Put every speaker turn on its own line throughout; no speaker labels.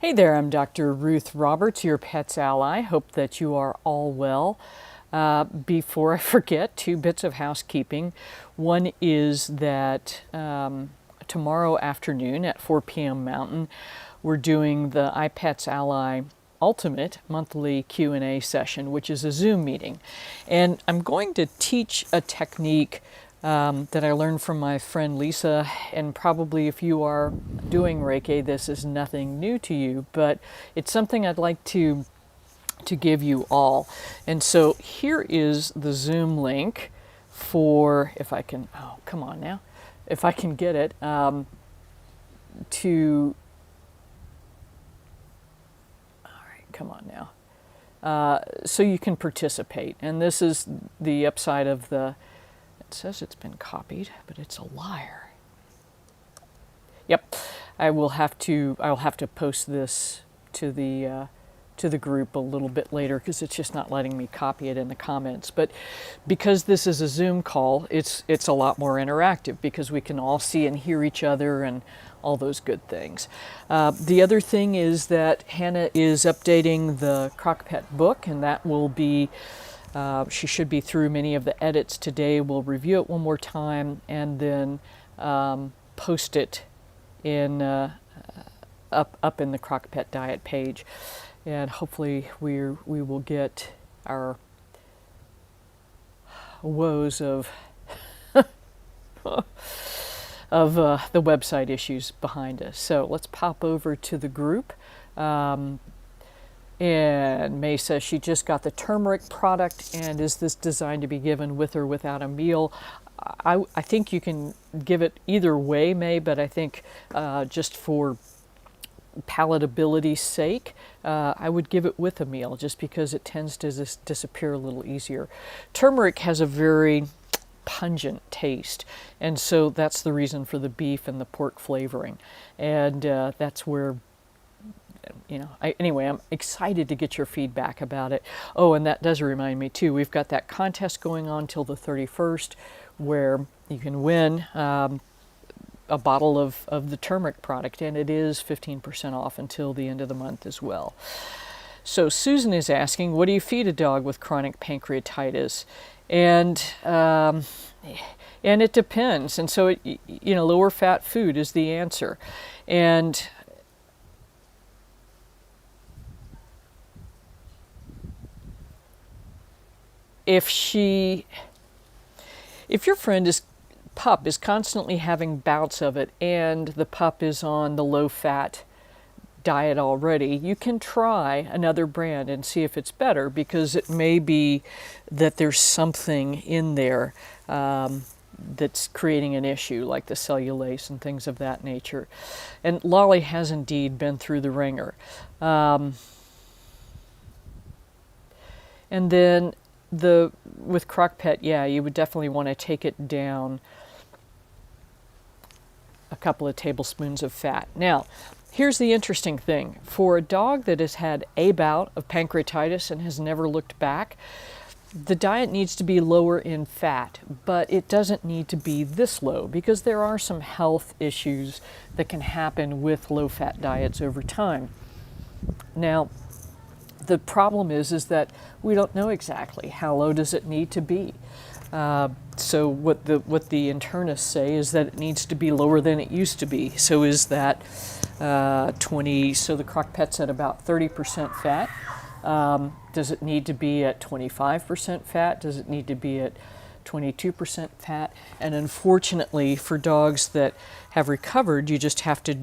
Hey there, I'm Dr. Ruth Roberts, your pet's ally. Hope that you are all well. Before I forget, 2 bits of housekeeping. One is that tomorrow afternoon at 4 p.m. Mountain, we're doing the Ipets Ally Ultimate monthly Q&A session, which is a Zoom meeting. And I'm going to teach a technique that I learned from my friend Lisa, and probably if you are doing Reiki, this is nothing new to you, but it's something I'd like to give you all. And so here is the Zoom link for, if I can, oh, come on now, if I can get it, all right, come on now. So you can participate. And this is the upside of the, it says it's been copied, but it's a liar. Yep, I'll have to post this to the group a little bit later because it's just not letting me copy it in the comments. But because this is a Zoom call, it's a lot more interactive because we can all see and hear each other and all those good things. The other thing is that Hannah is updating the Crockpet book, and that will be she should be through many of the edits today. We'll review it one more time and then post it in up in the Crockpet diet page, and hopefully we will get our woes of the website issues behind us. So let's pop over to the group. And May says she just got the turmeric product, and is this designed to be given with or without a meal? I think you can give it either way, May, but I think just for palatability's sake, I would give it with a meal just because it tends to disappear a little easier. Turmeric has a very pungent taste, and so that's the reason for the beef and the pork flavoring, and that's where, you know, anyway, I'm excited to get your feedback about it. Oh, and that does remind me too, we've got that contest going on till the 31st where you can win a bottle of the turmeric product, and it is 15% off until the end of the month as well. So Susan is asking, what do you feed a dog with chronic pancreatitis? And it depends. And so, you know, lower fat food is the answer. And if your friend pup is constantly having bouts of it and the pup is on the low-fat diet already, you can try another brand and see if it's better, because it may be that there's something in there that's creating an issue, like the cellulase and things of that nature. And Lolly has indeed been through the ringer. And then with Crockpet, yeah, you would definitely want to take it down a couple of tablespoons of fat. Now, here's the interesting thing. For a dog that has had a bout of pancreatitis and has never looked back, the diet needs to be lower in fat, but it doesn't need to be this low, because there are some health issues that can happen with low-fat diets over time. Now, the problem is that we don't know exactly how low does it need to be. So what the internists say is that it needs to be lower than it used to be. So is that 20? So the Crockpet's at about 30% fat. Does it need to be at 25% fat? Does it need to be at 22% fat? And unfortunately, for dogs that have recovered, you just have to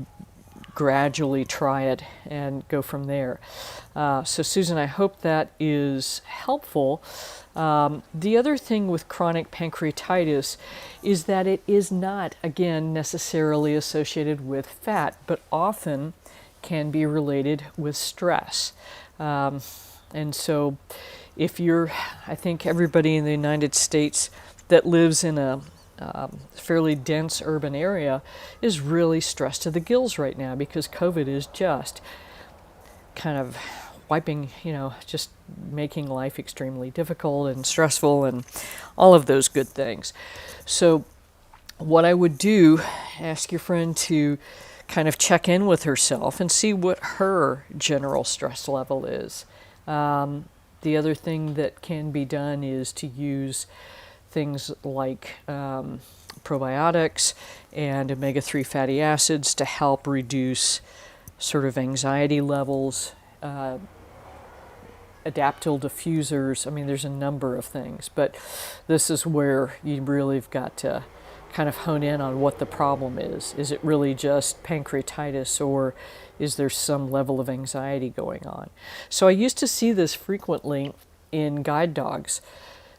gradually try it and go from there. So Susan, I hope that is helpful. The other thing with chronic pancreatitis is that it is not, again, necessarily associated with fat, but often can be related with stress. And so if I think everybody in the United States that lives in a fairly dense urban area is really stressed to the gills right now, because COVID is just kind of wiping, just making life extremely difficult and stressful and all of those good things. So what I would do, ask your friend to kind of check in with herself and see what her general stress level is. The other thing that can be done is to use things like probiotics and omega-3 fatty acids to help reduce sort of anxiety levels, adaptable diffusers. I mean, there's a number of things, but this is where you really have got to kind of hone in on what the problem is. Is it really just pancreatitis, or is there some level of anxiety going on? So I used to see this frequently in guide dogs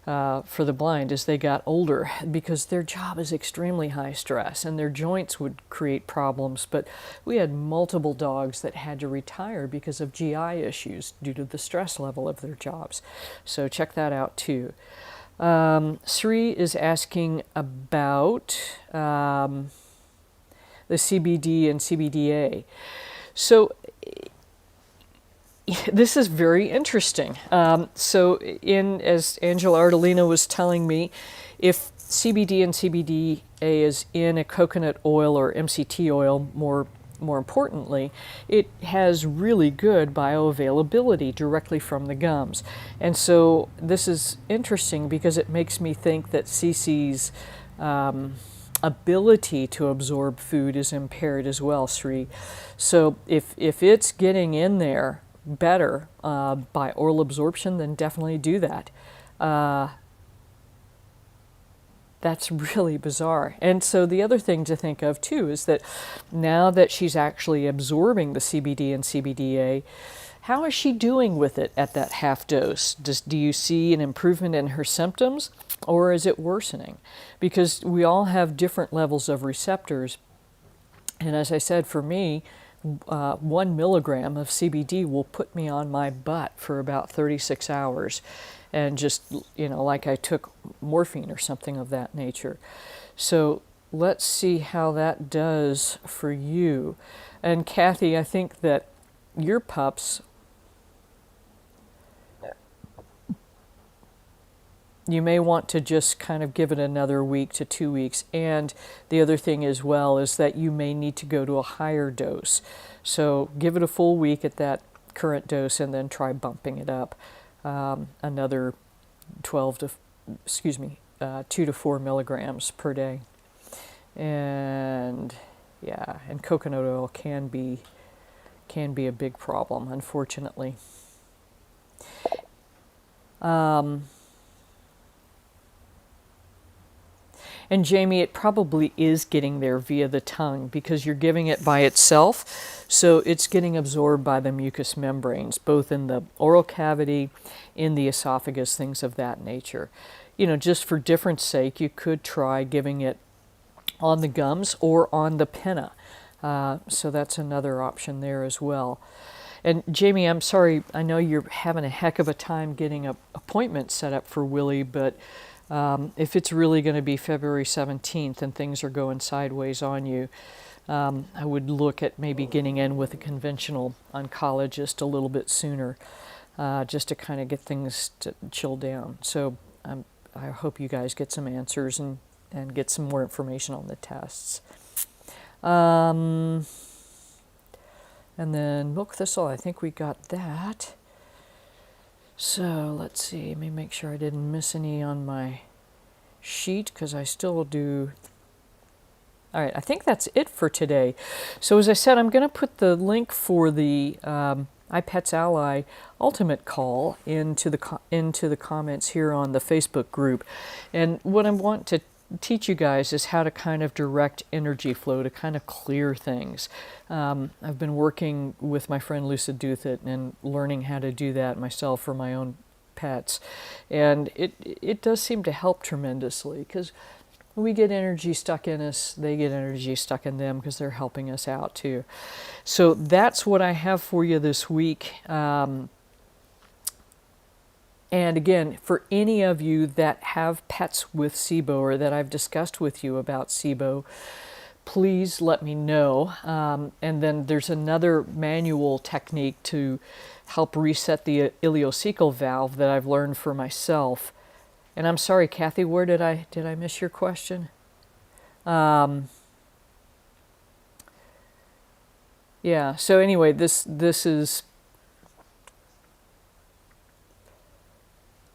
for the blind as they got older, because their job is extremely high stress and their joints would create problems. But we had multiple dogs that had to retire because of GI issues due to the stress level of their jobs. So check that out too. Sri is asking about the CBD and CBDA. So this is very interesting. As Angela Ardolino was telling me, if CBD and CBDA is in a coconut oil or MCT oil, more importantly, it has really good bioavailability directly from the gums. And so this is interesting because it makes me think that CC's ability to absorb food is impaired as well, Sri. So if it's getting in there better by oral absorption, then definitely do that. That's really bizarre. And so the other thing to think of too is that now that she's actually absorbing the CBD and CBDA, how is she doing with it at that half dose? Do you see an improvement in her symptoms, or is it worsening? Because we all have different levels of receptors. And as I said, for me, 1 milligram of CBD will put me on my butt for about 36 hours. And just, like I took morphine or something of that nature. So let's see how that does for you. And Kathy, I think that your pups, you may want to just kind of give it another week to 2 weeks. And the other thing as well is that you may need to go to a higher dose. So give it a full week at that current dose and then try bumping it up another 2 to 4 milligrams per day. And yeah, and coconut oil can be a big problem, unfortunately. And Jamie, it probably is getting there via the tongue because you're giving it by itself. So it's getting absorbed by the mucous membranes, both in the oral cavity, in the esophagus, things of that nature. Just for difference sake, you could try giving it on the gums or on the pinna. So that's another option there as well. And Jamie, I'm sorry, I know you're having a heck of a time getting an appointment set up for Willie, but if it's really going to be February 17th and things are going sideways on you, I would look at maybe getting in with a conventional oncologist a little bit sooner, just to kind of get things to chill down. So I hope you guys get some answers and get some more information on the tests. And then milk thistle, I think we got that. So let's see, let me make sure I didn't miss any on my sheet because I still do. All right, I think that's it for today. So as I said, I'm going to put the link for the Ipets Ally Ultimate Call into the comments here on the Facebook group. And what I want to teach you guys is how to kind of direct energy flow to kind of clear things. I've been working with my friend Lucid Douthat and learning how to do that myself for my own pets. And it does seem to help tremendously because when we get energy stuck in us, they get energy stuck in them because they're helping us out too. So that's what I have for you this week. And again, for any of you that have pets with SIBO or that I've discussed with you about SIBO, please let me know. And then there's another manual technique to help reset the ileocecal valve that I've learned for myself. And I'm sorry, Kathy, where did I miss your question? Yeah, so anyway, this is,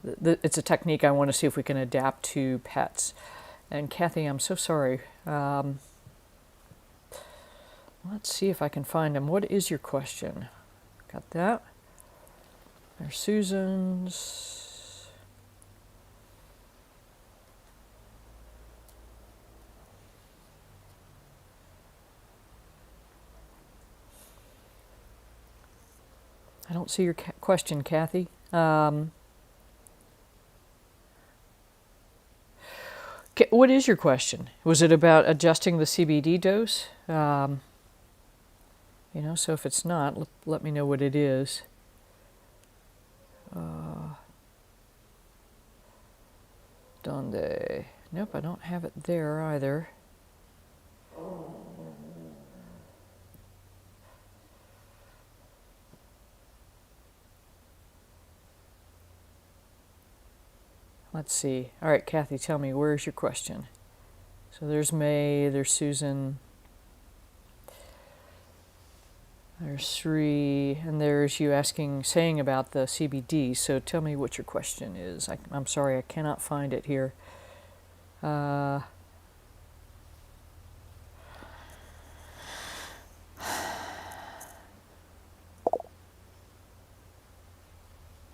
it's a technique I want to see if we can adapt to pets. And Kathy, I'm so sorry. Let's see if I can find them. What is your question? Got that? There's Susan's. I don't see your question, Kathy. What is your question? Was it about adjusting the CBD dose? So if it's not, let me know what it is. Donde? Nope, I don't have it there either. Let's see. All right, Kathy, tell me, where's your question? So there's May, there's Susan, there's Sri, and there's you saying about the CBD. So tell me what your question is. I'm sorry, I cannot find it here.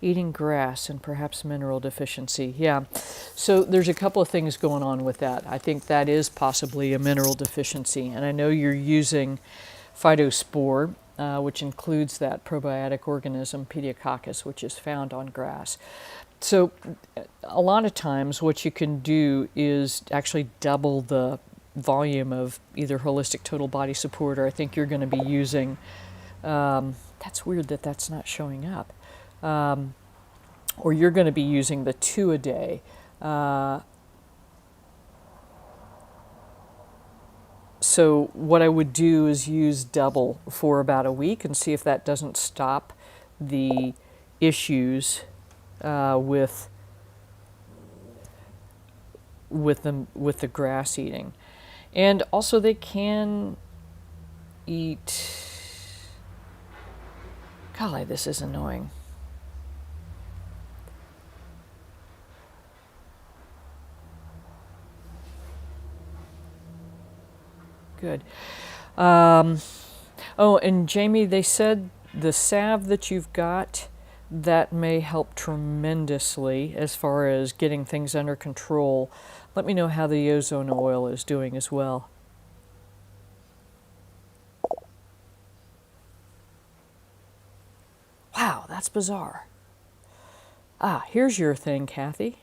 Eating grass and perhaps mineral deficiency. Yeah, so there's a couple of things going on with that. I think that is possibly a mineral deficiency, and I know you're using phytospore, which includes that probiotic organism, Pediococcus, which is found on grass. So a lot of times what you can do is actually double the volume of either holistic total body support, or I think you're going to be using, that's weird that that's not showing up, or you're going to be using the 2 a day. So what I would do is use double for about a week and see if that doesn't stop the issues with the grass eating. And also they can eat, golly, this is annoying. Good. Oh, and Jamie, they said the salve that you've got, that may help tremendously as far as getting things under control. Let me know how the ozone oil is doing as well. Wow, that's bizarre. Here's your thing, Kathy.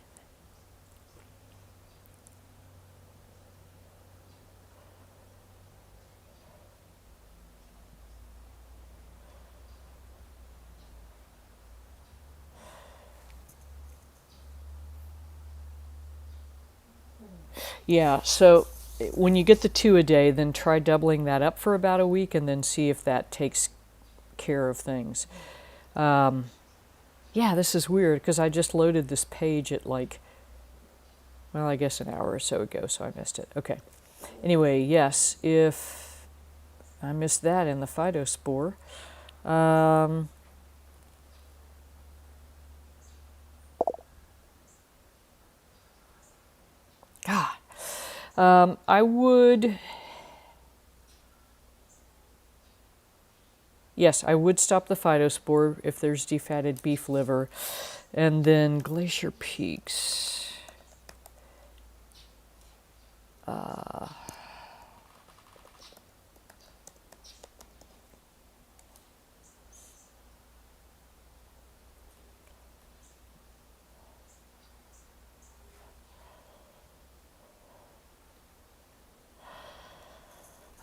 Yeah, so when you get the 2 a day, then try doubling that up for about a week and then see if that takes care of things. Yeah, this is weird because I just loaded this page at I guess an hour or so ago, so I missed it. Okay. Anyway, yes, if I missed that in the phytospore. I would, yes, I would stop the phytospore if there's defatted beef liver. And then Glacier Peaks.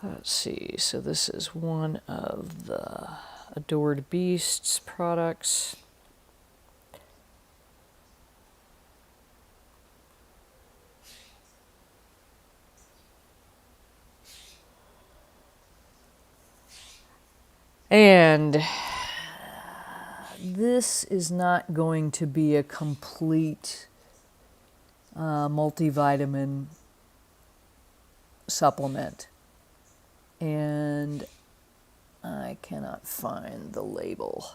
Let's see, so this is one of the Adored Beasts products. And this is not going to be a complete multivitamin supplement. And I cannot find the label.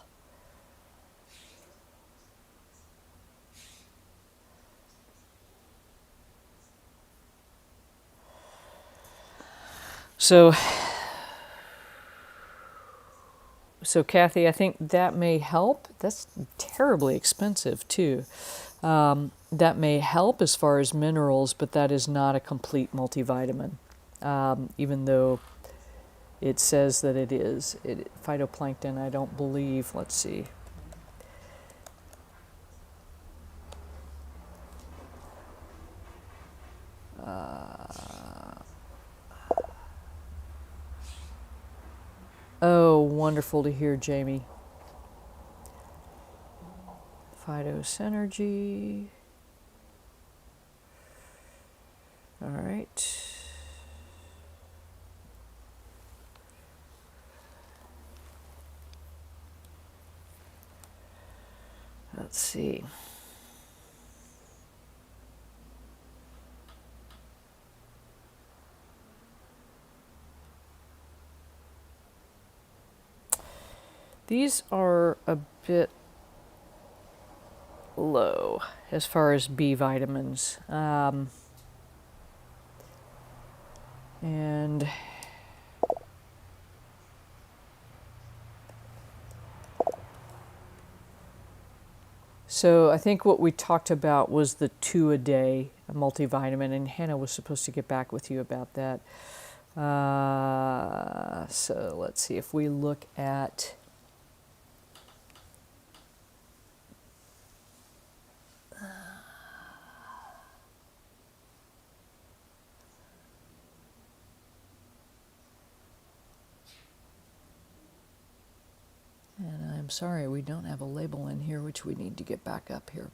So Kathy, I think that may help. That's terribly expensive too. That may help as far as minerals, but that is not a complete multivitamin, even though it says that it is. Phytoplankton, I don't believe. Let's see. Oh, wonderful to hear, Jamie. Phytosynergy. All right. Let's see. These are a bit low as far as B vitamins. And so I think what we talked about was the 2 a day multivitamin, and Hannah was supposed to get back with you about that. So let's see if we look at and I'm sorry, we don't have a label in here, which we need to get back up here.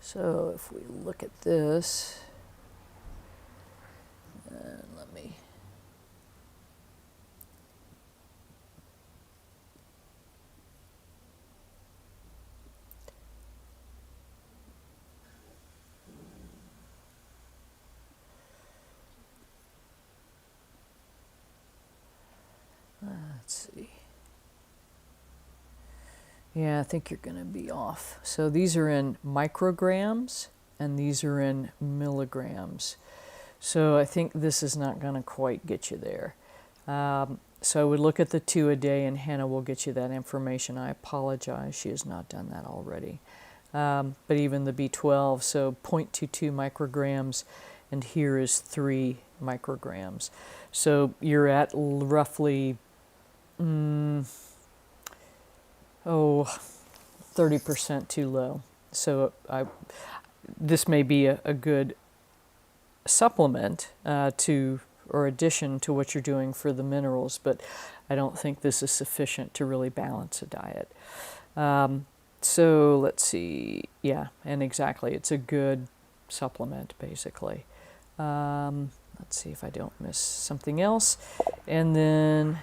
So if we look at this, and let me, let's see. Yeah, I think you're going to be off. So these are in micrograms and these are in milligrams. So I think this is not going to quite get you there. So I would look at the 2 a day, and Hannah will get you that information. I apologize, she has not done that already. But even the B12, so 0.22 micrograms, and here is 3 micrograms. So you're at roughly 30% too low. So this may be a good supplement or addition to what you're doing for the minerals, but I don't think this is sufficient to really balance a diet. So let's see. Yeah, and exactly, it's a good supplement basically. Let's see if I don't miss something else. And then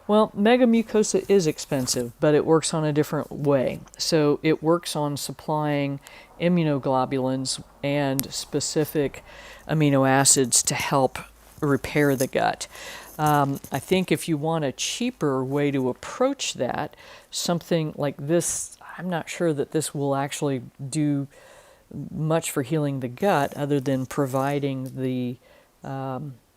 well, Mega Mucosa is expensive, but it works on a different way. So it works on supplying immunoglobulins and specific amino acids to help repair the gut. I think if you want a cheaper way to approach that, something like this, I'm not sure that this will actually do much for healing the gut other than providing the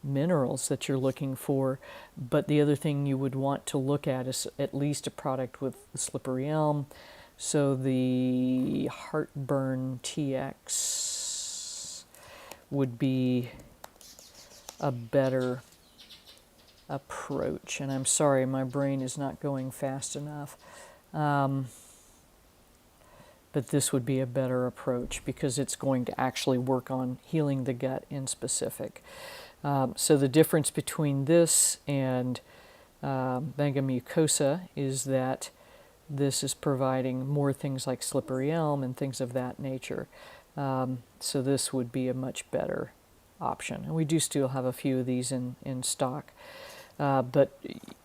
minerals that you're looking for. But the other thing you would want to look at is at least a product with the slippery elm. So the heartburn TX would be a better approach. And I'm sorry, my brain is not going fast enough. But this would be a better approach because it's going to actually work on healing the gut in specific. So the difference between this and Mega Mucosa is that this is providing more things like slippery elm and things of that nature. So this would be a much better option. And we do still have a few of these in stock. But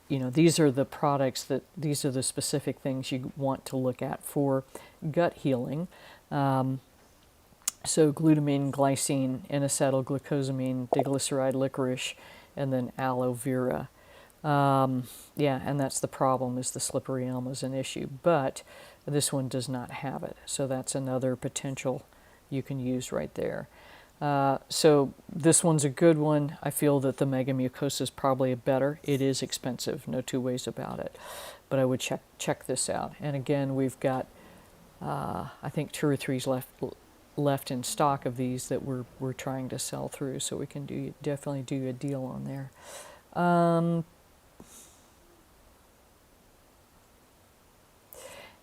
you know, these are the products these are the specific things you want to look at for gut healing. So glutamine, glycine, N-acetylglucosamine, diglyceride licorice, and then aloe vera. Yeah, and that's the problem, is the slippery elm is an issue, but this one does not have it. So that's another potential you can use right there. So this one's a good one. I feel that the Mega Mucosa is probably better. It is expensive, no two ways about it. But I would check this out. And again, we've got, I think 2 or 3 left in stock of these that we're trying to sell through, so we can definitely do a deal on there.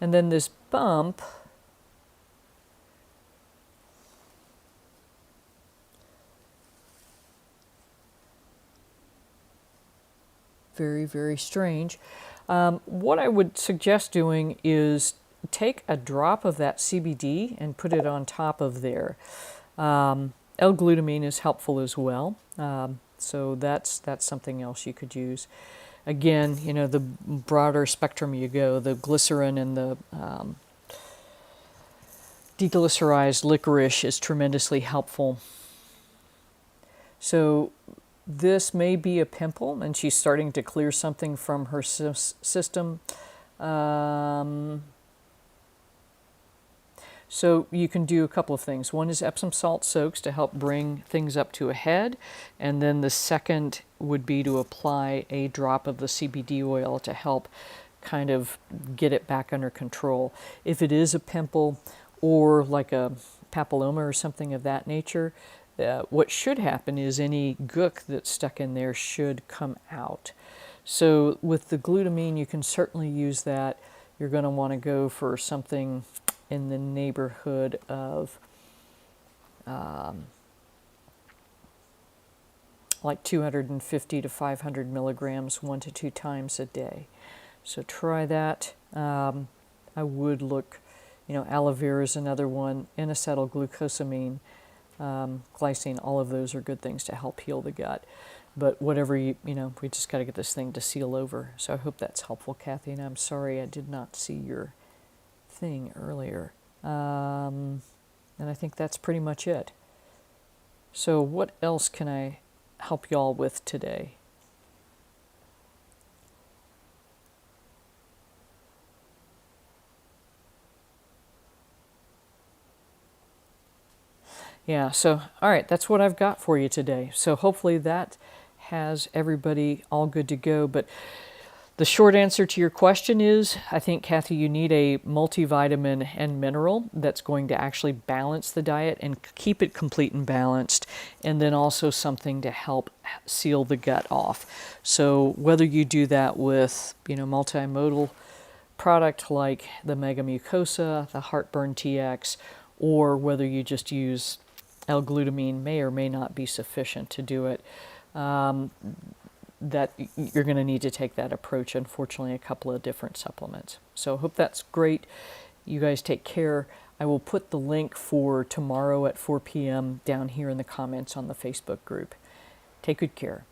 And then this bump, very, very strange. What I would suggest doing is take a drop of that CBD and put it on top of there. L-glutamine is helpful as well, so that's something else you could use. Again, you know, the broader spectrum you go, the glycerin and the deglycerized licorice is tremendously helpful. So this may be a pimple, and she's starting to clear something from her system. So you can do a couple of things. One is Epsom salt soaks to help bring things up to a head, and then the second would be to apply a drop of the CBD oil to help kind of get it back under control. If it is a pimple or like a papilloma or something of that nature, what should happen is any gook that's stuck in there should come out. So with the glutamine, you can certainly use that. You're going to want to go for something in the neighborhood of like 250 to 500 milligrams 1 to 2 times a day. So try that. I would look, you know, aloe vera is another one, N-acetylglucosamine, glycine, all of those are good things to help heal the gut. But whatever you know, we just got to get this thing to seal over. So I hope that's helpful, Kathy, and I'm sorry I did not see your thing earlier. And I think that's pretty much it. So what else can I help y'all with today? Yeah, so all right, that's what I've got for you today. So hopefully that has everybody all good to go. But the short answer to your question is, I think, Kathy, you need a multivitamin and mineral that's going to actually balance the diet and keep it complete and balanced, and then also something to help seal the gut off. So whether you do that with, you know, multimodal product like the Mega Mucosa, the Heartburn TX, or whether you just use L-glutamine, may or may not be sufficient to do it. That you're going to need to take that approach, unfortunately, a couple of different supplements. So I hope that's great. You guys take care. I will put the link for tomorrow at 4 p.m. down here in the comments on the Facebook group. Take good care.